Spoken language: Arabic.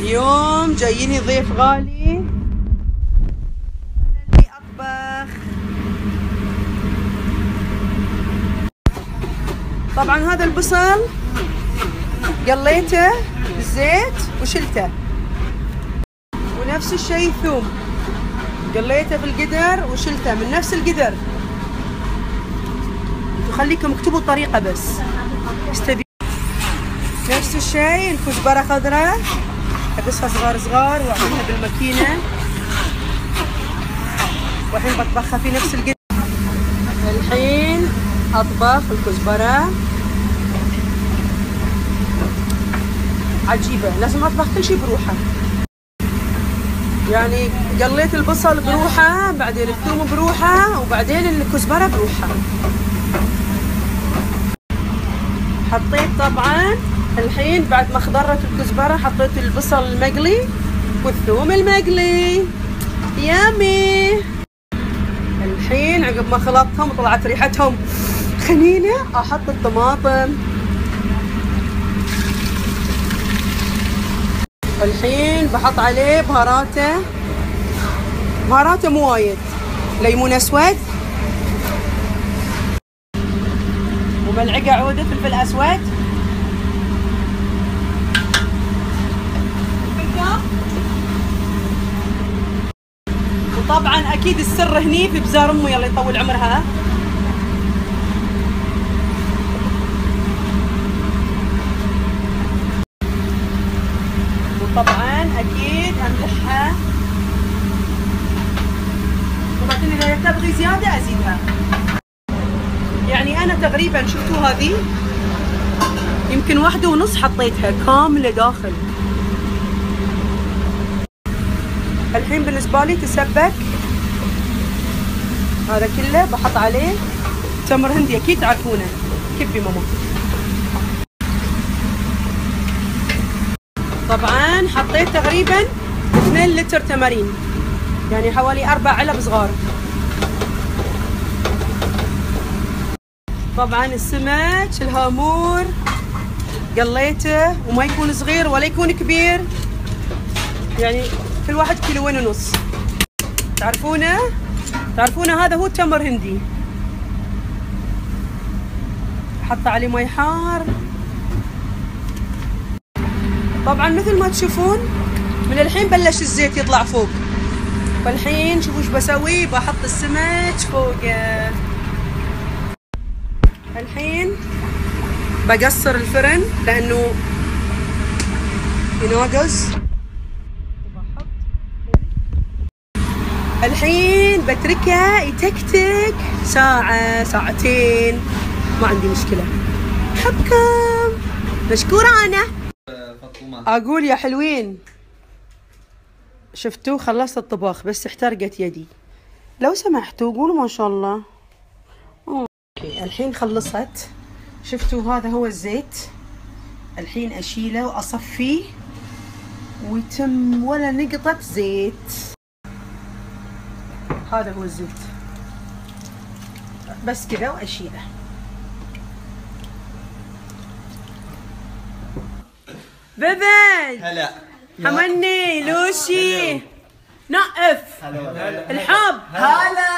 اليوم جاييني ضيف غالي، أنا اللي أطبخ. طبعا هذا البصل قليته بالزيت وشلته، ونفس الشيء الثوم قليته بالقدر وشلته من نفس القدر. وخليكم اكتبوا الطريقة بس استبي. نفس الشيء الكزبرة خضراء اقصها صغار صغار واعملها بالماكينة، والحين بطبخها في نفس القدر. الحين اطبخ الكزبرة، عجيبة لازم اطبخ كل شيء بروحه. يعني قليت البصل بروحه، بعدين الثوم بروحه، وبعدين الكزبرة بروحها. حطيت طبعا الحين بعد ما خضرت الكزبرة حطيت البصل المقلي والثوم المقلي. يامي. الحين عقب ما خلطتهم وطلعت ريحتهم خنينة احط الطماطم. الحين بحط عليه بهاراته مو وايد، ليمون اسود وملعقة عودة فلفل اسود، وطبعا اكيد السر هني في بزار امي الله يطول عمرها. وطبعا اكيد املحها، وبعدين اذا تبغي زياده ازيدها. يعني انا تقريبا شفتوا هذه يمكن 1.5 حطيتها كامله داخل. الحين بالنسبه لي تسبك هذا كله، بحط عليه تمر هندي اكيد تعرفونه. كبي ماما. طبعا حطيت تقريبا 2 لتر تمارين، يعني حوالي 4 علب صغار. طبعا السمك الهامور قليته، وما يكون صغير ولا يكون كبير، يعني كل واحد 1.5 كيلو. تعرفونه هذا هو التمر هندي. حط عليه مي حار. طبعا مثل ما تشوفون من الحين بلش الزيت يطلع فوق، فالحين شوفوا ايش بسوي، بحط السمك فوقه. الحين بقصر الفرن لانه يناقص. الحين بتركه يتكتك ساعة ساعتين، ما عندي مشكلة. حبكم مشكورة. أنا أقول يا حلوين، شفتوا خلصت الطباخ بس احترقت يدي، لو سمحتوا قولوا ما شاء الله. أوكي الحين خلصت. شفتوا هذا هو الزيت. الحين أشيله وأصفيه ويتم ولا نقطة زيت. هذا هو الزيت بس كذا وأشيله. ببل هلا حمني لوشي نقف الحب. هلا